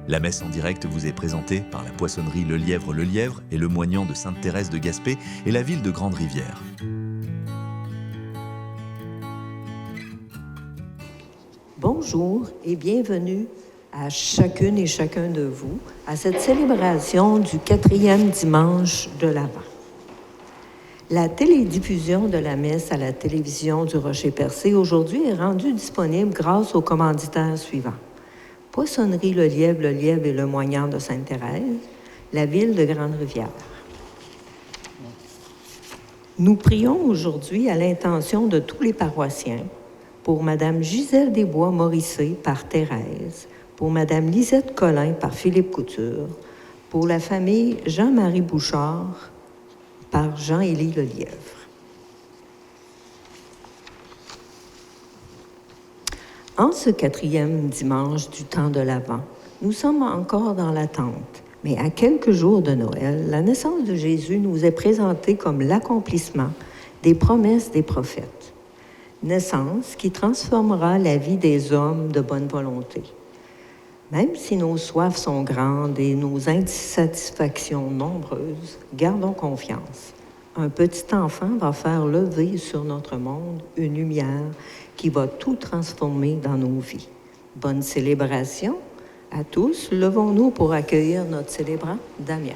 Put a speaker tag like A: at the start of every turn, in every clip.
A: La messe en direct vous est présentée par la poissonnerie Le Lièvre et le moignant de Sainte-Thérèse de Gaspé et la ville de Grande-Rivière.
B: Bonjour et bienvenue à chacune et chacun de vous à cette célébration du 4e dimanche de l'Avent. La télédiffusion de la messe à la télévision du Rocher-Percé aujourd'hui est rendue disponible grâce aux commanditaires suivants. Poissonnerie Le Lièvre et le moignant de Sainte-Thérèse, la ville de Grande-Rivière. Nous prions aujourd'hui à l'intention de tous les paroissiens pour Madame Gisèle Desbois-Morissé par Thérèse, pour Madame Lisette Collin par Philippe Couture, pour la famille Jean-Marie Bouchard par Jean-Élie Le Lièvre. En ce 4e dimanche du temps de l'Avent, nous sommes encore dans l'attente, mais à quelques jours de Noël, la naissance de Jésus nous est présentée comme l'accomplissement des promesses des prophètes. Naissance qui transformera la vie des hommes de bonne volonté. Même si nos soifs sont grandes et nos insatisfactions nombreuses, gardons confiance. Un petit enfant va faire lever sur notre monde une lumière qui va tout transformer dans nos vies. Bonne célébration à tous. Levons-nous pour accueillir notre célébrant, Damien.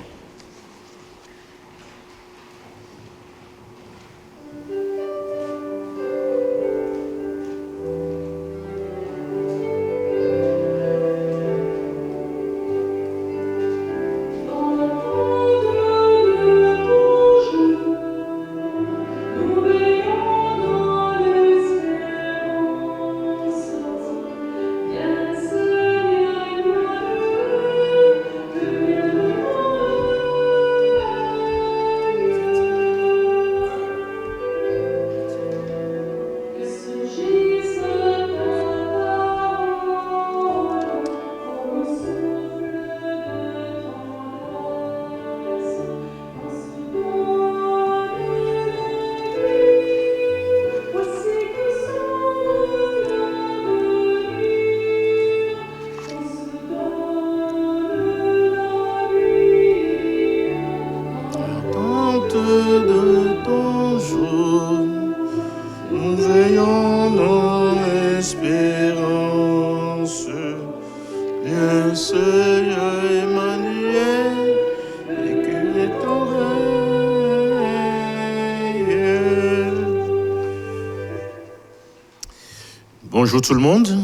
C: Bonjour tout le monde,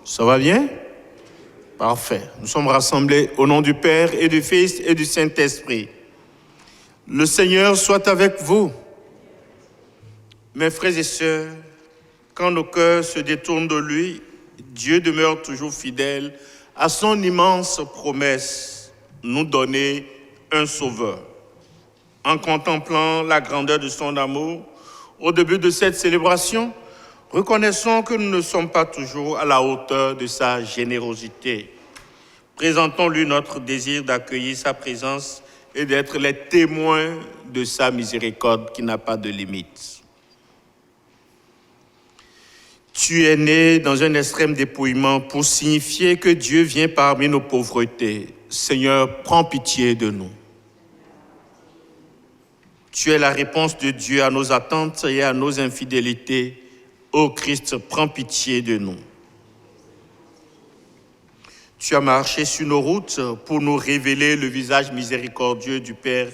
C: ça va bien? Parfait, nous sommes rassemblés au nom du Père et du Fils et du Saint-Esprit. Le Seigneur soit avec vous. Mes frères et sœurs, quand nos cœurs se détournent de lui, Dieu demeure toujours fidèle à son immense promesse, nous donner un sauveur. En contemplant la grandeur de son amour, au début de cette célébration, reconnaissons que nous ne sommes pas toujours à la hauteur de sa générosité. Présentons-lui notre désir d'accueillir sa présence et d'être les témoins de sa miséricorde qui n'a pas de limite. Tu es né dans un extrême dépouillement pour signifier que Dieu vient parmi nos pauvretés. Seigneur, prends pitié de nous. Tu es la réponse de Dieu à nos attentes et à nos infidélités. Ô Christ, prends pitié de nous. Tu as marché sur nos routes pour nous révéler le visage miséricordieux du Père.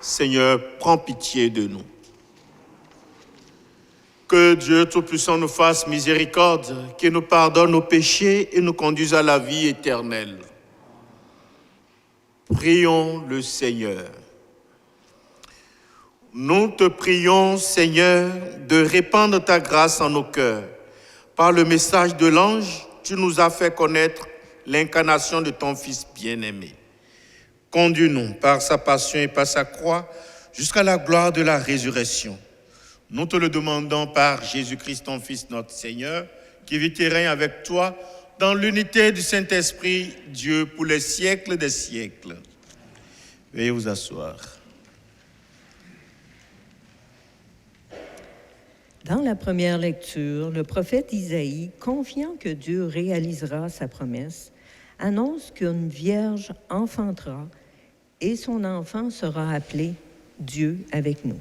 C: Seigneur, prends pitié de nous. Que Dieu Tout-Puissant nous fasse miséricorde, qu'il nous pardonne nos péchés et nous conduise à la vie éternelle. Prions le Seigneur. Nous te prions, Seigneur, de répandre ta grâce en nos cœurs. Par le message de l'ange, tu nous as fait connaître l'incarnation de ton Fils bien-aimé. Conduis-nous par sa passion et par sa croix jusqu'à la gloire de la résurrection. Nous te le demandons par Jésus-Christ, ton Fils, notre Seigneur, qui vit et règne avec toi dans l'unité du Saint-Esprit, Dieu, pour les siècles des siècles. Veuillez vous asseoir.
B: Dans la première lecture, le prophète Isaïe, confiant que Dieu réalisera sa promesse, annonce qu'une vierge enfantera et son enfant sera appelé Dieu avec nous.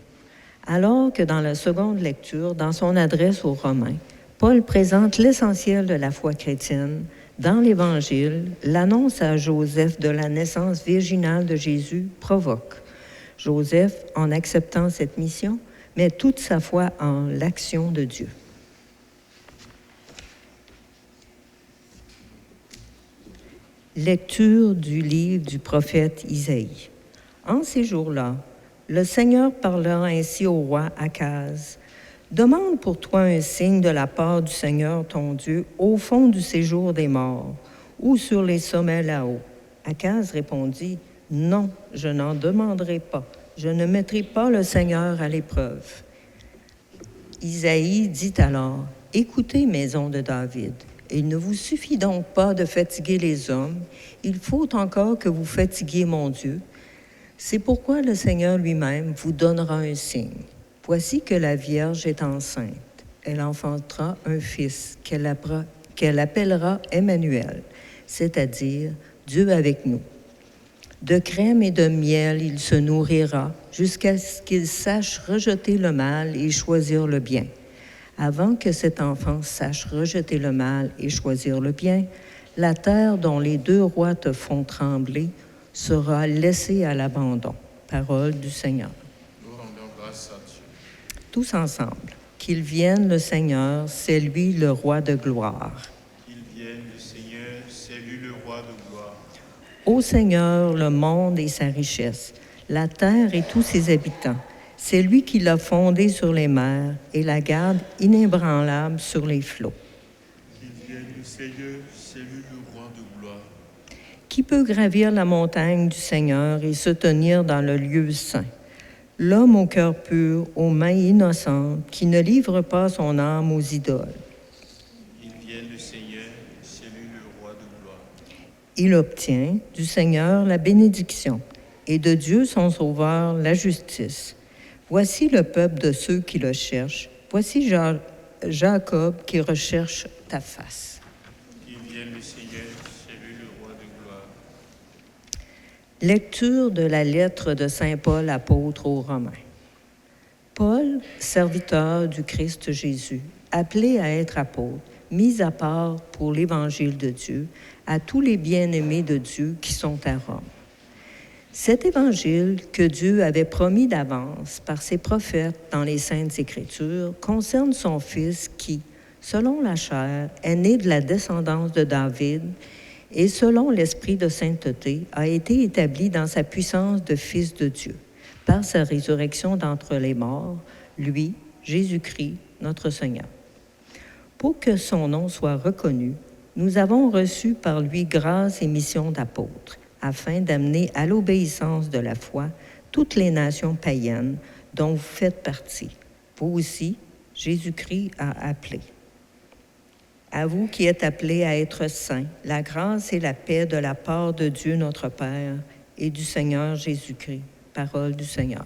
B: Alors que dans la seconde lecture, dans son adresse aux Romains, Paul présente l'essentiel de la foi chrétienne. Dans l'Évangile, l'annonce à Joseph de la naissance virginale de Jésus provoque. Joseph, en acceptant cette mission, met toute sa foi en l'action de Dieu. Lecture du livre du prophète Isaïe. En ces jours-là, le Seigneur parlera ainsi au roi Akaz. Demande pour toi un signe de la part du Seigneur ton Dieu au fond du séjour des morts ou sur les sommets là-haut. Akaz répondit, non, je n'en demanderai pas. Je ne mettrai pas le Seigneur à l'épreuve. Isaïe dit alors, écoutez, maison de David. Il ne vous suffit donc pas de fatiguer les hommes, il faut encore que vous fatiguiez mon Dieu. C'est pourquoi le Seigneur lui-même vous donnera un signe. Voici que la Vierge est enceinte. Elle enfantera un fils qu'elle appellera Emmanuel, c'est-à-dire Dieu avec nous. De crème et de miel, il se nourrira jusqu'à ce qu'il sache rejeter le mal et choisir le bien. Avant que cet enfant sache rejeter le mal et choisir le bien, la terre dont les deux rois te font trembler sera laissée à l'abandon. Parole du Seigneur.
C: Nous rendons grâce à Dieu.
B: Tous ensemble, qu'il vienne le Seigneur, c'est lui le roi de gloire.
C: Qu'il vienne le Seigneur, c'est lui le roi de gloire.
B: Ô Seigneur, le monde et sa richesse, la terre et tous ses habitants. C'est lui qui l'a fondée sur les mers et la garde inébranlable sur les flots.
C: Qu'il vienne le Seigneur, c'est lui le roi de gloire.
B: Qui peut gravir la montagne du Seigneur et se tenir dans le lieu saint? L'homme au cœur pur, aux mains innocentes, qui ne livre pas son âme aux idoles.
C: Qu'il vienne le Seigneur, c'est lui le roi de gloire.
B: Il obtient du Seigneur la bénédiction et de Dieu son Sauveur la justice. Voici le peuple de ceux qui le cherchent. Voici Jacob qui recherche ta face.
C: Qu'il vienne le Seigneur, c'est lui le roi de gloire.
B: Lecture de la lettre de Saint Paul, apôtre aux Romains. Paul, serviteur du Christ Jésus, appelé à être apôtre, mis à part pour l'Évangile de Dieu, à tous les bien-aimés de Dieu qui sont à Rome. Cet évangile que Dieu avait promis d'avance par ses prophètes dans les Saintes Écritures concerne son Fils qui, selon la chair, est né de la descendance de David et selon l'esprit de sainteté, a été établi dans sa puissance de Fils de Dieu, par sa résurrection d'entre les morts, lui, Jésus-Christ, notre Seigneur. Pour que son nom soit reconnu, nous avons reçu par lui grâce et mission d'apôtre, afin d'amener à l'obéissance de la foi toutes les nations païennes dont vous faites partie. Vous aussi, Jésus-Christ a appelé. À vous qui êtes appelés à être saints, la grâce et la paix de la part de Dieu notre Père et du Seigneur Jésus-Christ. Parole du Seigneur.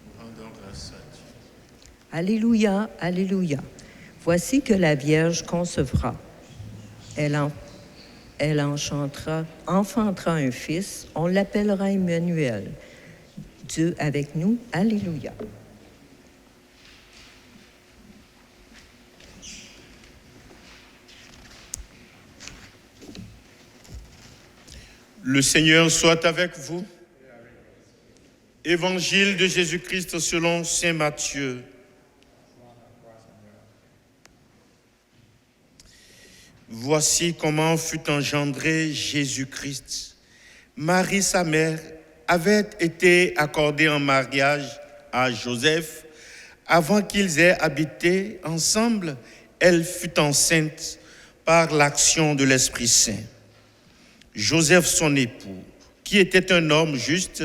C: Nous rendons grâce à Dieu.
B: Alléluia, alléluia. Voici que la Vierge concevra. Elle enfantera un fils, on l'appellera Emmanuel. Dieu avec nous, alléluia.
C: Le Seigneur soit avec vous. Évangile de Jésus-Christ selon saint Matthieu. Voici comment fut engendré Jésus-Christ. Marie, sa mère, avait été accordée en mariage à Joseph. Avant qu'ils aient habité ensemble, elle fut enceinte par l'action de l'Esprit Saint. Joseph, son époux, qui était un homme juste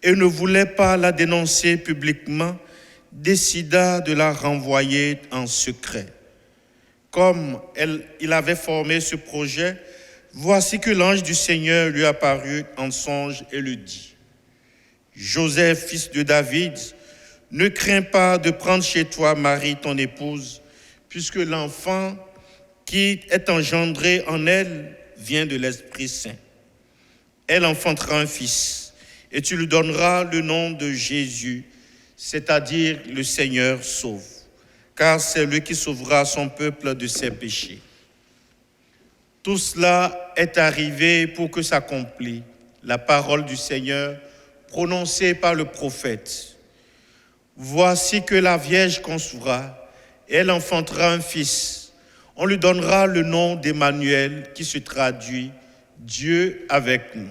C: et ne voulait pas la dénoncer publiquement, décida de la renvoyer en secret. Comme il avait formé ce projet, voici que l'ange du Seigneur lui apparut en songe et lui dit : « Joseph, fils de David, ne crains pas de prendre chez toi Marie, ton épouse, puisque l'enfant qui est engendré en elle vient de l'Esprit Saint. Elle enfantera un fils, et tu lui donneras le nom de Jésus, c'est-à-dire le Seigneur sauve, car c'est lui qui sauvera son peuple de ses péchés. Tout cela est arrivé pour que s'accomplisse la parole du Seigneur prononcée par le prophète. Voici que la Vierge concevra, et elle enfantera un fils. On lui donnera le nom d'Emmanuel, qui se traduit « Dieu avec nous ».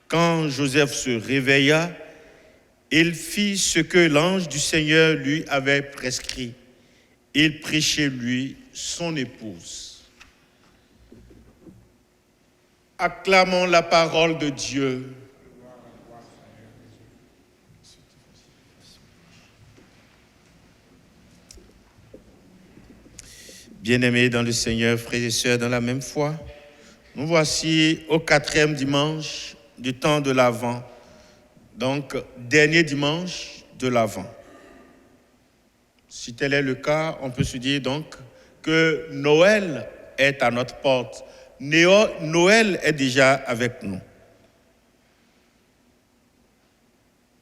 C: Quand Joseph se réveilla, il fit ce que l'ange du Seigneur lui avait prescrit. Il prit chez lui son épouse. Acclamons la parole de Dieu. Bien-aimés dans le Seigneur, frères et sœurs, dans la même foi, nous voici au 4e dimanche du temps de l'Avent, donc dernier dimanche de l'Avent. Si tel est le cas, on peut se dire donc que Noël est à notre porte. Noël est déjà avec nous.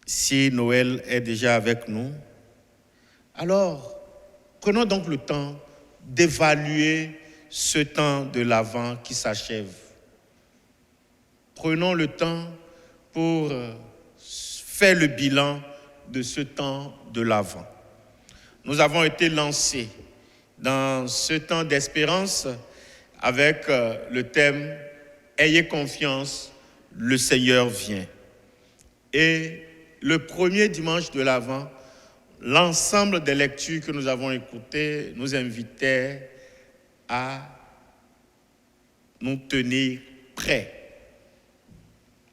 C: Si Noël est déjà avec nous, alors prenons donc le temps d'évaluer ce temps de l'Avent qui s'achève. Prenons le temps pour faire le bilan de ce temps de l'Avent. Nous avons été lancés dans ce temps d'espérance avec le thème « Ayez confiance, le Seigneur vient ». Et le premier dimanche de l'Avent, l'ensemble des lectures que nous avons écoutées nous invitait à nous tenir prêts,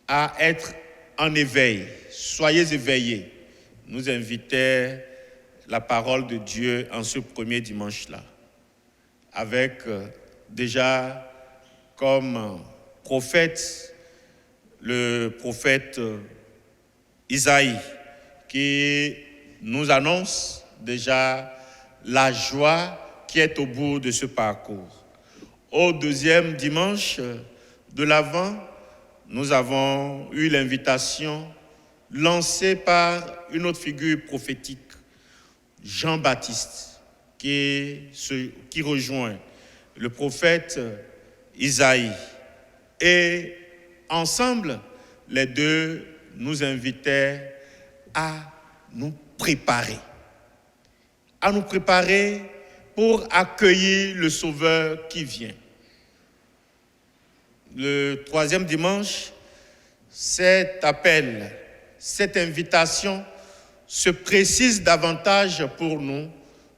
C: à être en éveil. Soyez éveillés, nous invitait la parole de Dieu en ce premier dimanche-là, avec déjà comme prophète, le prophète Isaïe, qui nous annonce déjà la joie qui est au bout de ce parcours. Au deuxième dimanche de l'Avent, nous avons eu l'invitation lancée par une autre figure prophétique, Jean-Baptiste, qui rejoint le prophète Isaïe. Et ensemble, les deux nous invitaient à nous préparer pour accueillir le Sauveur qui vient. Le troisième dimanche, cet appel, cette invitation se précise davantage pour nous,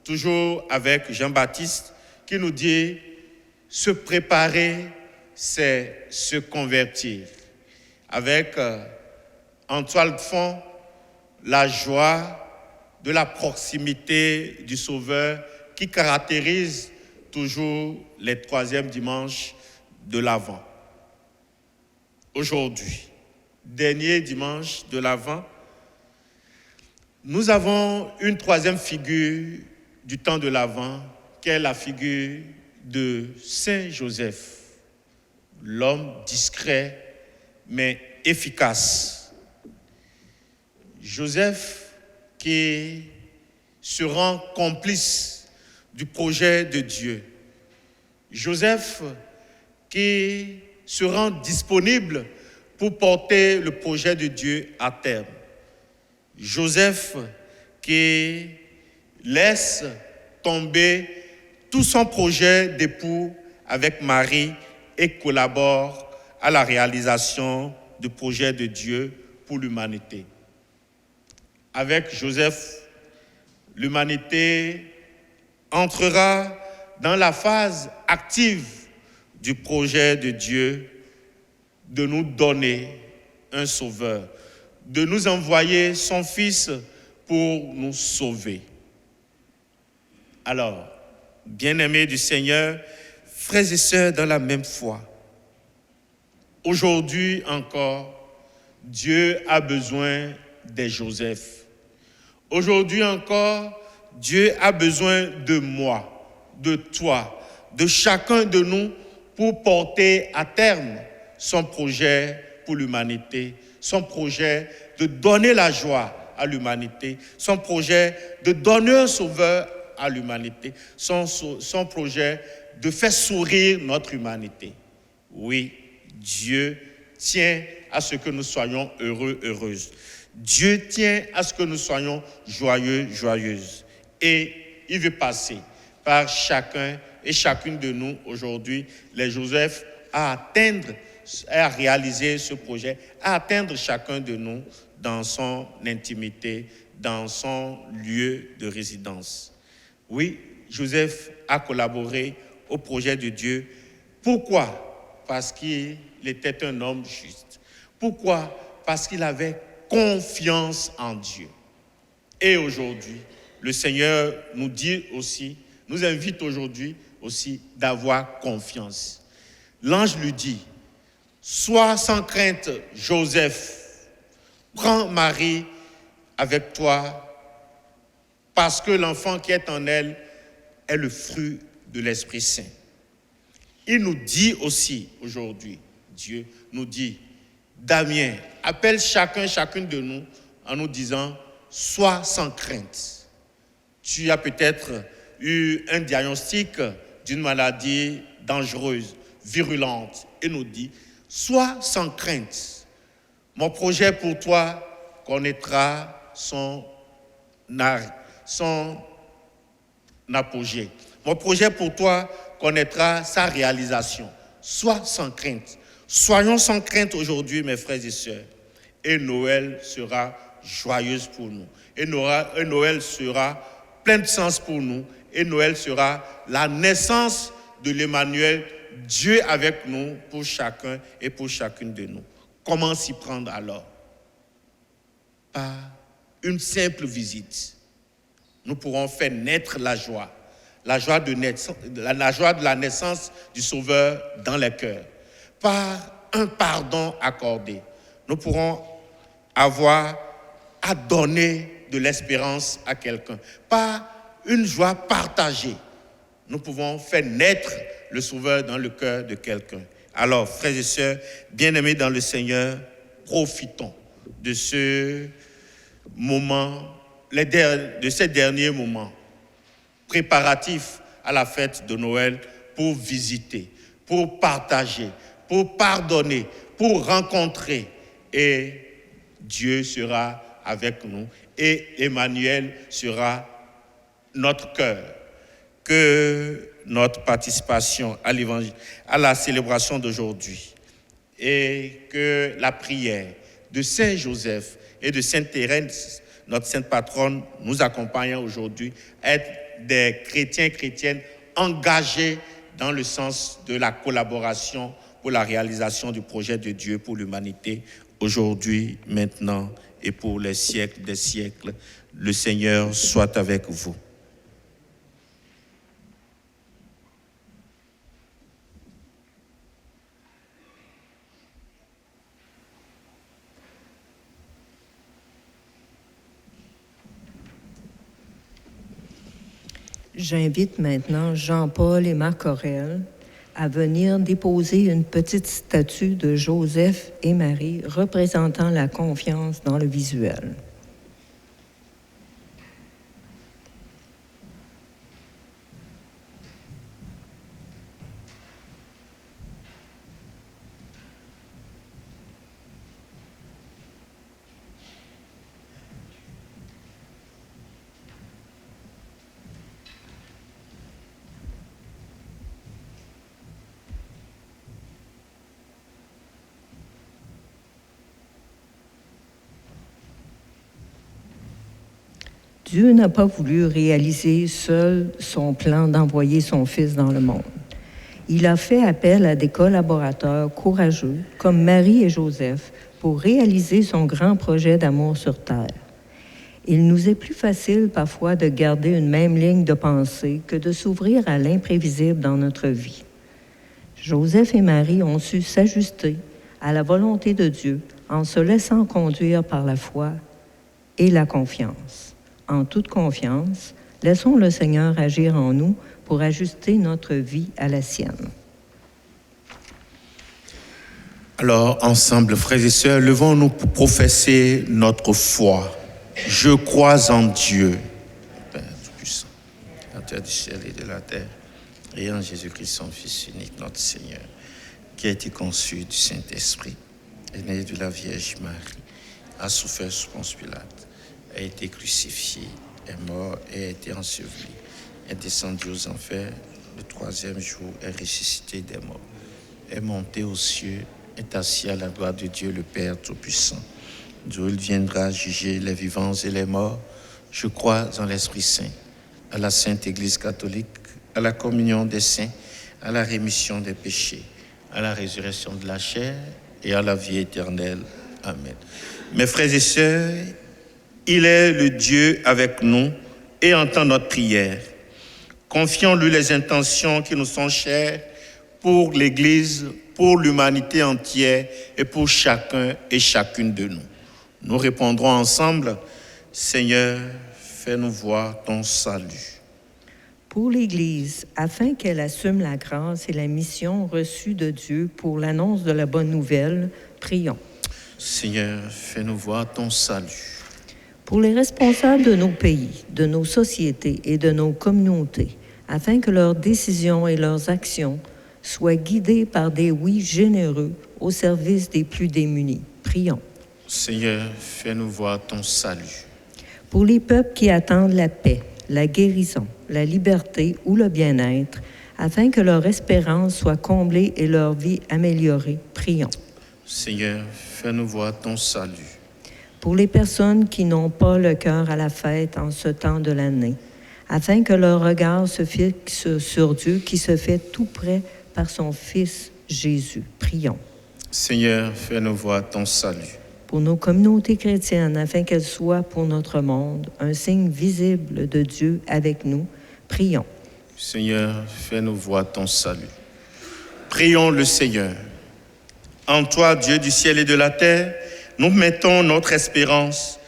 C: toujours avec Jean-Baptiste, qui nous dit « se préparer, c'est se convertir ». Avec en toile de fond, la joie de la proximité du Sauveur qui caractérise toujours les troisièmes dimanches de l'Avent. Aujourd'hui, dernier dimanche de l'Avent, nous avons une troisième figure du temps de l'Avent, qui est la figure de Saint Joseph, l'homme discret mais efficace. Joseph qui se rend complice du projet de Dieu. Joseph qui se rend disponible pour porter le projet de Dieu à terme. Joseph qui laisse tomber tout son projet d'époux avec Marie et collabore à la réalisation du projet de Dieu pour l'humanité. Avec Joseph, l'humanité entrera dans la phase active du projet de Dieu de nous donner un sauveur, de nous envoyer son Fils pour nous sauver. Alors, bien-aimés du Seigneur, frères et sœurs dans la même foi, aujourd'hui encore, Dieu a besoin des Joseph. Aujourd'hui encore, Dieu a besoin de moi, de toi, de chacun de nous pour porter à terme son projet pour l'humanité, son projet de donner la joie à l'humanité, son projet de donner un sauveur à l'humanité, son projet de faire sourire notre humanité. Oui, Dieu tient à ce que nous soyons heureux, heureuses. Dieu tient à ce que nous soyons joyeux, joyeuses. Et il veut passer par chacun et chacune de nous aujourd'hui, les Joseph, à atteindre, à réaliser ce projet, à atteindre chacun de nous dans son intimité, dans son lieu de résidence. Oui, Joseph a collaboré au projet de Dieu. Pourquoi? Parce qu'il était un homme juste. Pourquoi? Parce qu'il avait confiance en Dieu. Et aujourd'hui, le Seigneur nous dit aussi, nous invite aujourd'hui aussi d'avoir confiance. L'ange lui dit, sois sans crainte, Joseph, prends Marie avec toi, parce que l'enfant qui est en elle est le fruit de l'Esprit Saint. Il nous dit aussi aujourd'hui, Dieu nous dit, Damien, appelle chacune de nous en nous disant, sois sans crainte. Tu as peut-être eu un diagnostic d'une maladie dangereuse, virulente, et nous dit, sois sans crainte. Mon projet pour toi connaîtra son apogée. Mon projet pour toi connaîtra sa réalisation. Sois sans crainte. Soyons sans crainte aujourd'hui, mes frères et sœurs. Et Noël sera joyeuse pour nous. Et Noël sera plein de sens pour nous. Et Noël sera la naissance de l'Emmanuel, Dieu avec nous, pour chacun et pour chacune de nous. Comment s'y prendre alors? Par une simple visite. Nous pourrons faire naître la joie de la naissance du Sauveur dans les cœurs. Par un pardon accordé, nous pourrons avoir à donner de l'espérance à quelqu'un. Par une joie partagée, nous pouvons faire naître le Sauveur dans le cœur de quelqu'un. Alors, frères et sœurs, bien-aimés dans le Seigneur, profitons de ce moment, de ces derniers moments préparatifs à la fête de Noël pour visiter, pour partager, pour pardonner, pour rencontrer. Et Dieu sera avec nous et Emmanuel sera notre cœur. Que notre participation à l'évangile, à la célébration d'aujourd'hui et que la prière de Saint Joseph et de Sainte Thérèse, notre sainte patronne, nous accompagne aujourd'hui à être des chrétiens, chrétiennes engagés dans le sens de la collaboration pour la réalisation du projet de Dieu pour l'humanité, aujourd'hui, maintenant et pour les siècles des siècles. Le Seigneur soit avec vous.
B: J'invite maintenant Jean-Paul et Marc Aurèle à venir déposer une petite statue de Joseph et Marie représentant la confiance dans le visuel. Dieu n'a pas voulu réaliser seul son plan d'envoyer son Fils dans le monde. Il a fait appel à des collaborateurs courageux, comme Marie et Joseph, pour réaliser son grand projet d'amour sur terre. Il nous est plus facile parfois de garder une même ligne de pensée que de s'ouvrir à l'imprévisible dans notre vie. Joseph et Marie ont su s'ajuster à la volonté de Dieu en se laissant conduire par la foi et la confiance. En toute confiance, laissons le Seigneur agir en nous pour ajuster notre vie à la sienne.
C: Alors, ensemble, frères et sœurs, levons-nous pour professer notre foi. Je crois en Dieu, Père Tout-Puissant, Créateur du ciel et de la terre, et en Jésus-Christ, son Fils unique, notre Seigneur, qui a été conçu du Saint-Esprit, est né de la Vierge Marie, a souffert sous Ponce Pilate, a été crucifié, est mort et a été enseveli, est descendu aux enfers, le troisième jour est ressuscité des morts, est monté aux cieux, est assis à la droite de Dieu le Père Tout-Puissant, d'où il viendra juger les vivants et les morts. Je crois en l'Esprit Saint, à la Sainte Église catholique, à la communion des saints, à la rémission des péchés, à la résurrection de la chair et à la vie éternelle. Amen. Mes frères et sœurs, il est le Dieu avec nous et entend notre prière. Confions-lui les intentions qui nous sont chères pour l'Église, pour l'humanité entière et pour chacun et chacune de nous. Nous répondrons ensemble, Seigneur, fais-nous voir ton salut.
B: Pour l'Église, afin qu'elle assume la grâce et la mission reçue de Dieu pour l'annonce de la bonne nouvelle, prions.
C: Seigneur, fais-nous voir ton salut.
B: Pour les responsables de nos pays, de nos sociétés et de nos communautés, afin que leurs décisions et leurs actions soient guidées par des oui généreux au service des plus démunis. Prions.
C: Seigneur, fais-nous voir ton salut.
B: Pour les peuples qui attendent la paix, la guérison, la liberté ou le bien-être, afin que leur espérance soit comblée et leur vie améliorée, prions.
C: Seigneur, fais-nous voir ton salut.
B: Pour les personnes qui n'ont pas le cœur à la fête en ce temps de l'année, afin que leur regard se fixe sur Dieu qui se fait tout près par son Fils Jésus. Prions.
C: Seigneur, fais-nous voir ton salut.
B: Pour nos communautés chrétiennes, afin qu'elles soient pour notre monde un signe visible de Dieu avec nous, prions.
C: Seigneur, fais-nous voir ton salut. Prions le Seigneur. En toi, Dieu du ciel et de la terre, nous mettons notre espérance,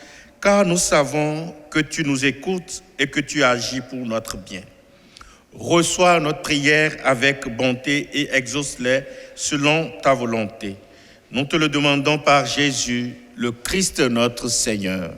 C: car nous savons que tu nous écoutes et que tu agis pour notre bien. Reçois notre prière avec bonté et exauce-les selon ta volonté. Nous te le demandons par Jésus, le Christ notre Seigneur.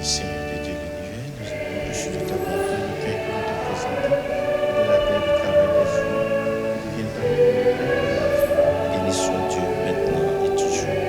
C: Seigneur de Dieu l'univers, nous avons reçu de ta bonté le pain que nous te présentons, de la terre du travail des jours, viens ta gloire, béni soit Dieu maintenant et toujours.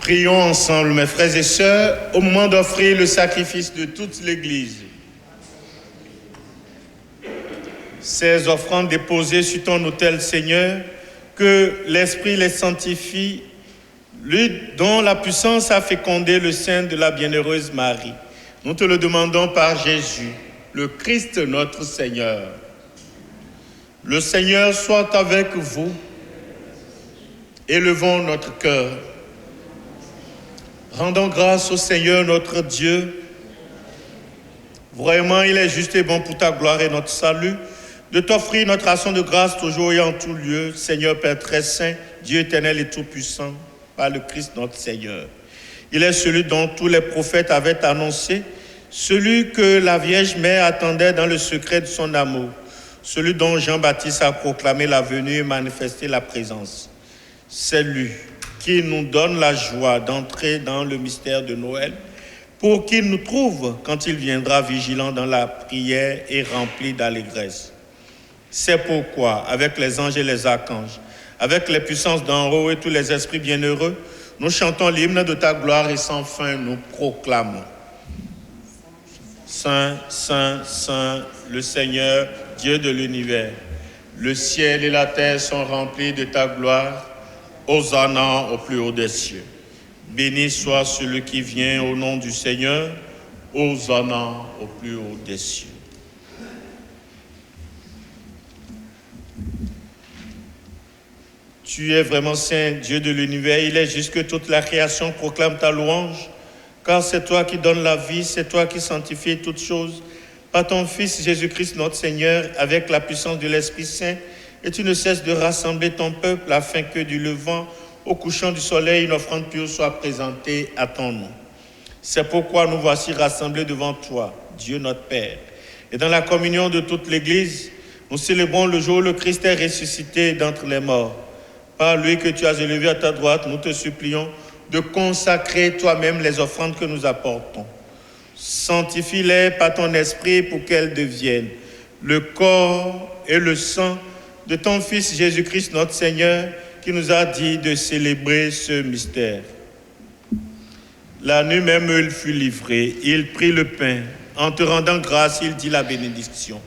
C: Prions ensemble, mes frères et sœurs, au moment d'offrir le sacrifice de toute l'Église. Ces offrandes déposées sur ton autel, Seigneur, que l'Esprit les sanctifie, lui dont la puissance a fécondé le sein de la bienheureuse Marie. Nous te le demandons par Jésus, le Christ notre Seigneur. Le Seigneur soit avec vous. Élevons notre cœur. Rendons grâce au Seigneur notre Dieu. Vraiment, il est juste et bon pour ta gloire et notre salut de t'offrir notre action de grâce toujours et en tout lieu, Seigneur Père très saint, Dieu éternel et tout-puissant, par le Christ notre Seigneur. Il est celui dont tous les prophètes avaient annoncé, celui que la Vierge Mère attendait dans le secret de son amour, celui dont Jean-Baptiste a proclamé la venue et manifesté la présence. C'est lui qui nous donne la joie d'entrer dans le mystère de Noël, pour qu'il nous trouve quand il viendra vigilant dans la prière et rempli d'allégresse. C'est pourquoi, avec les anges et les archanges, avec les puissances d'en haut et tous les esprits bienheureux, nous chantons l'hymne de ta gloire et sans fin nous proclamons. Saint, Saint, Saint, le Seigneur, Dieu de l'univers. Le ciel et la terre sont remplis de ta gloire. Hosanna au plus haut des cieux. Béni soit celui qui vient au nom du Seigneur. Hosanna au plus haut des cieux. Tu es vraiment saint, Dieu de l'univers. Il est juste que toute la création proclame ta louange, car c'est toi qui donnes la vie, c'est toi qui sanctifies toutes choses par ton Fils Jésus-Christ notre Seigneur, avec la puissance de l'Esprit Saint, et tu ne cesses de rassembler ton peuple afin que du levant au couchant du soleil, une offrande pure soit présentée à ton nom. C'est pourquoi nous voici rassemblés devant toi, Dieu notre Père. Et dans la communion de toute l'Église, nous célébrons le jour où le Christ est ressuscité d'entre les morts. Par lui que tu as élevé à ta droite, nous te supplions de consacrer toi-même les offrandes que nous apportons. Sanctifie-les par ton esprit pour qu'elles deviennent le corps et le sang de ton Fils Jésus-Christ notre Seigneur, qui nous a dit de célébrer ce mystère. La nuit même où il fut livré, il prit le pain. En te rendant grâce, il dit la bénédiction.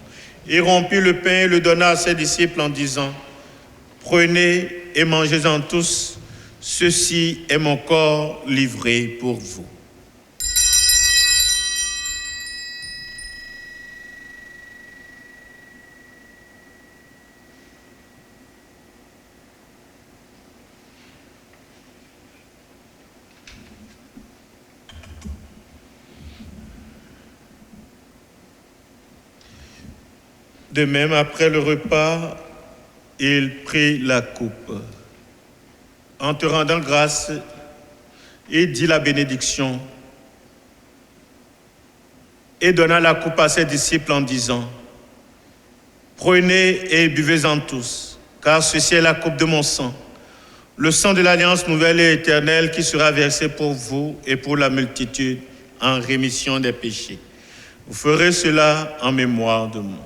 C: Il rompit le pain et le donna à ses disciples en disant: « Prenez et mangez-en tous, ceci est mon corps livré pour vous. » De même, après le repas, il prit la coupe. En te rendant grâce, il dit la bénédiction et donna la coupe à ses disciples en disant: « Prenez et buvez-en tous, car ceci est la coupe de mon sang, le sang de l'alliance nouvelle et éternelle qui sera versé pour vous et pour la multitude en rémission des péchés. Vous ferez cela en mémoire de moi. »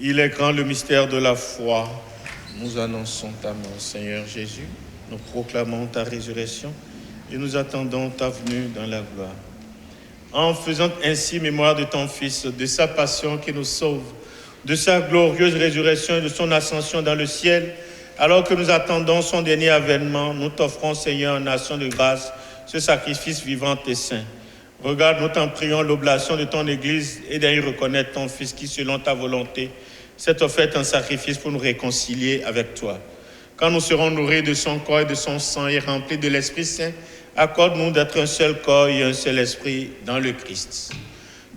C: Il est grand le mystère de la foi. Nous annonçons ta mort, Seigneur Jésus. Nous proclamons ta résurrection et nous attendons ta venue dans la gloire. En faisant ainsi mémoire de ton Fils, de sa passion qui nous sauve, de sa glorieuse résurrection et de son ascension dans le ciel, alors que nous attendons son dernier avènement, nous t'offrons, Seigneur, en nation de grâce, ce sacrifice vivant et saint. Regarde, nous t'en prions, l'oblation de ton Église et d'y reconnaître ton Fils qui, selon ta volonté, s'est offert un sacrifice pour nous réconcilier avec toi. Quand nous serons nourris de son corps et de son sang et remplis de l'Esprit Saint, accorde-nous d'être un seul corps et un seul esprit dans le Christ.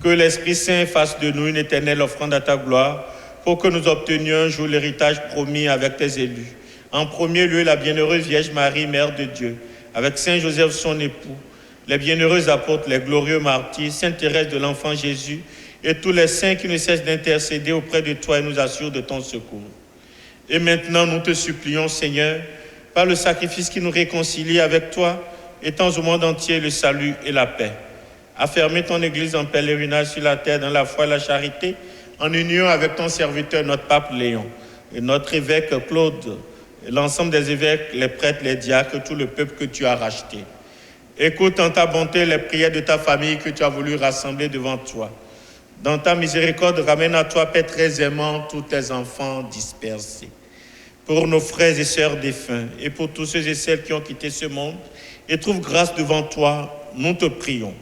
C: Que l'Esprit Saint fasse de nous une éternelle offrande à ta gloire pour que nous obtenions un jour l'héritage promis avec tes élus. En premier lieu, la bienheureuse Vierge Marie, Mère de Dieu, avec Saint Joseph son époux, les bienheureux apôtres, les glorieux martyrs, Sainte Thérèse de l'Enfant Jésus et tous les saints qui ne cessent d'intercéder auprès de toi et nous assurent de ton secours. Et maintenant, nous te supplions, Seigneur, par le sacrifice qui nous réconcilie avec toi, étends au monde entier le salut et la paix. Affermez ton Église en pèlerinage sur la terre dans la foi et la charité, en union avec ton serviteur, notre pape Léon, et notre évêque Claude, et l'ensemble des évêques, les prêtres, les diacres, tout le peuple que tu as racheté. Écoute en ta bonté les prières de ta famille que tu as voulu rassembler devant toi. Dans ta miséricorde, ramène à toi, Père très aimant, tous tes enfants dispersés. Pour nos frères et sœurs défunts et pour tous ceux et celles qui ont quitté ce monde et trouvent grâce devant toi, nous te prions,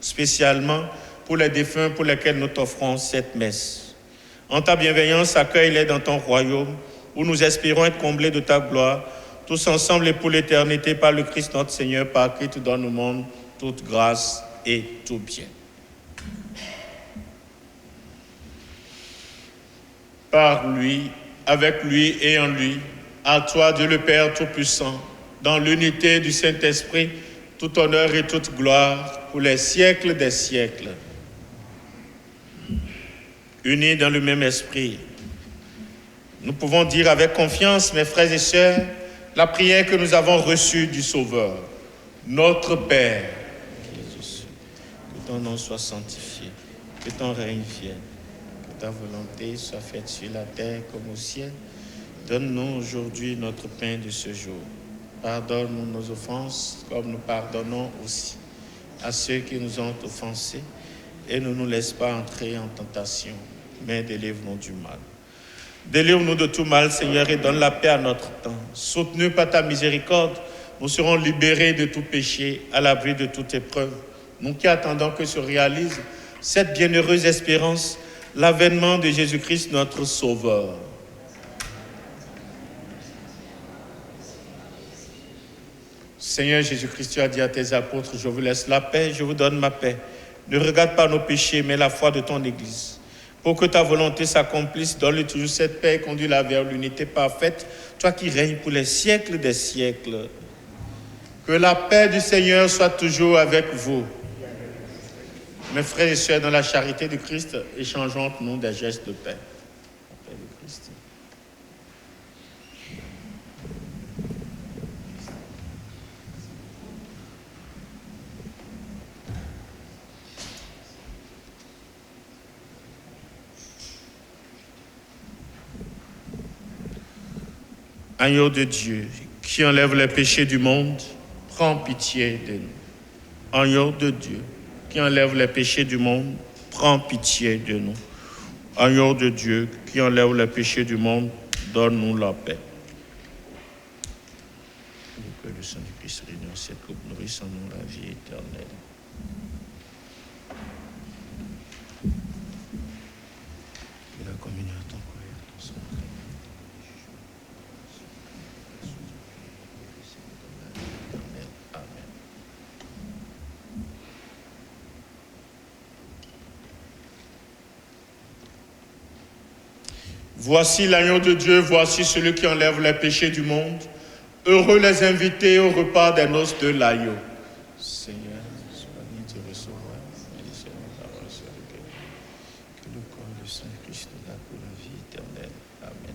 C: spécialement pour les défunts pour lesquels nous t'offrons cette messe. En ta bienveillance, accueille-les dans ton royaume où nous espérons être comblés de ta gloire, tous ensemble et pour l'éternité par le Christ notre Seigneur, par qui tu donnes au monde toute grâce et tout bien. Par lui, avec lui et en lui, à toi, Dieu le Père Tout-Puissant, dans l'unité du Saint-Esprit, tout honneur et toute gloire pour les siècles des siècles. Unis dans le même esprit, nous pouvons dire avec confiance, mes frères et sœurs, la prière que nous avons reçue du Sauveur. Notre Père, Jésus, que ton nom soit sanctifié, que ton règne vienne. Ta volonté soit faite sur la terre comme au ciel. Donne-nous aujourd'hui notre pain de ce jour. Pardonne-nous nos offenses comme nous pardonnons aussi à ceux qui nous ont offensés. Et ne nous laisse pas entrer en tentation, mais délivre-nous du mal. Délivre-nous de tout mal, Seigneur, et donne la paix à notre temps. Soutenus par ta miséricorde, nous serons libérés de tout péché, à l'abri de toute épreuve. Nous qui attendons que se réalise cette bienheureuse espérance, l'avènement de Jésus-Christ, notre Sauveur. Seigneur Jésus-Christ, tu as dit à tes apôtres, je vous laisse la paix, je vous donne ma paix. Ne regarde pas nos péchés, mais la foi de ton Église. Pour que ta volonté s'accomplisse, donne-lui toujours cette paix et conduis-la vers l'unité parfaite, toi qui règnes pour les siècles des siècles. Que la paix du Seigneur soit toujours avec vous. Mes frères et sœurs, dans la charité du Christ, échangeons entre nous des gestes de paix. La paix du Christ. Agneau de Dieu, qui enlève les péchés du monde, prends pitié de nous. Agneau de Dieu, qui enlève les péchés du monde, prends pitié de nous. Agneau de Dieu, qui enlève les péchés du monde, donne-nous la paix. Que le sang du Christ réunisse cette coupe, nourrisse en nous la vie éternelle. Que la communion à ton corps et à ton sang. Amen. Voici l'agneau de Dieu, voici celui qui enlève les péchés du monde. Heureux les invités au repas des noces de l'agneau. Seigneur, sois digne de recevoir que le corps du Saint-Christ nous donne pour la vie éternelle. Amen.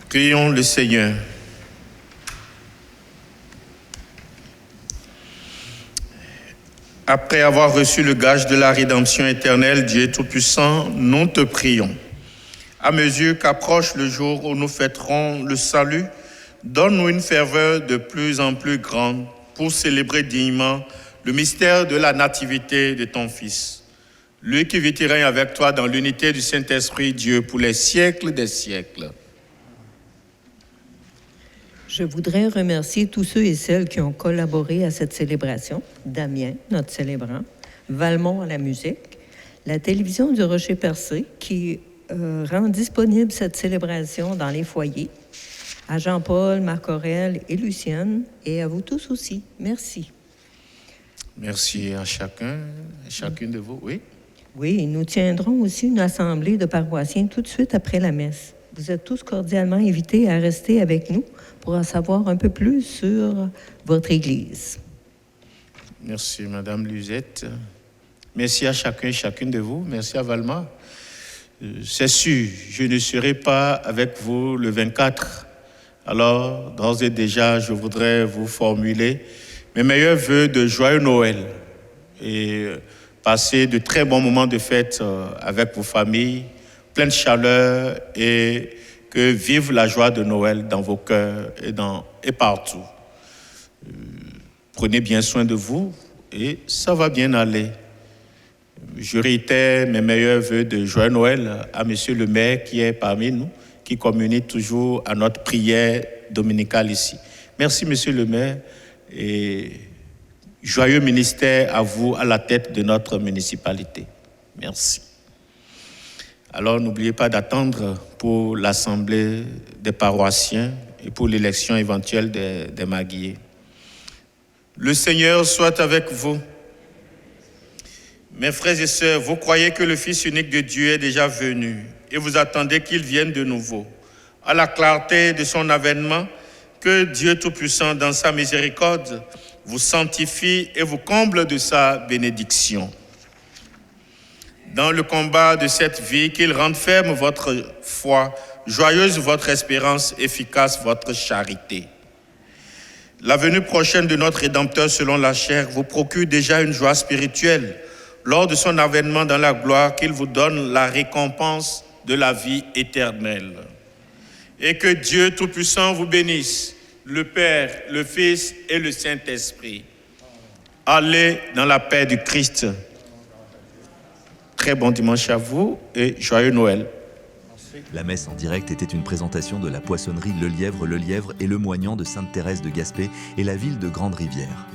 C: Prions le Seigneur. Après avoir reçu le gage de la rédemption éternelle, Dieu Tout-Puissant, nous te prions. À mesure qu'approche le jour où nous fêterons le salut, donne-nous une ferveur de plus en plus grande pour célébrer dignement le mystère de la nativité de ton Fils. Lui qui vit et règne avec toi dans l'unité du Saint-Esprit, Dieu, pour les siècles des siècles.
B: Je voudrais remercier tous ceux et celles qui ont collaboré à cette célébration. Damien, notre célébrant, Valmont à la musique, la télévision du Rocher Percé qui rend disponible cette célébration dans les foyers, à Jean-Paul, Marc-Aurèle et Lucienne, et à vous tous aussi. Merci.
C: Merci à chacun et chacune de vous. Oui.
B: Oui, nous tiendrons aussi une assemblée de paroissiens tout de suite après la messe. Vous êtes tous cordialement invités à rester avec nous pour en savoir un peu plus sur votre Église.
C: Merci, Madame Luzette. Merci à chacun et chacune de vous. Merci à Valma. C'est sûr, je ne serai pas avec vous le 24. Alors, d'ores et déjà, je voudrais vous formuler mes meilleurs vœux de joyeux Noël et passer de très bons moments de fête avec vos familles, plein de chaleur et que vive la joie de Noël dans vos cœurs et partout. Prenez bien soin de vous et ça va bien aller. Je réitère mes meilleurs vœux de joyeux Noël à Monsieur le maire qui est parmi nous, qui communique toujours à notre prière dominicale ici. Merci Monsieur le maire et joyeux ministère à vous à la tête de notre municipalité. Merci. Alors n'oubliez pas d'attendre pour l'assemblée des paroissiens et pour l'élection éventuelle des maguiers. Le Seigneur soit avec vous. Mes frères et sœurs, vous croyez que le Fils unique de Dieu est déjà venu et vous attendez qu'il vienne de nouveau. À la clarté de son avènement, que Dieu Tout-Puissant, dans sa miséricorde, vous sanctifie et vous comble de sa bénédiction. Dans le combat de cette vie, qu'il rende ferme votre foi, joyeuse votre espérance, efficace votre charité. La venue prochaine de notre Rédempteur selon la chair vous procure déjà une joie spirituelle lors de son avènement dans la gloire, qu'il vous donne la récompense de la vie éternelle. Et que Dieu Tout-Puissant vous bénisse, le Père, le Fils et le Saint-Esprit. Allez dans la paix du Christ. Très bon dimanche à vous et joyeux Noël.
A: La messe en direct était une présentation de la poissonnerie Le Lièvre et le Moignant de Sainte-Thérèse de Gaspé et la ville de Grande-Rivière.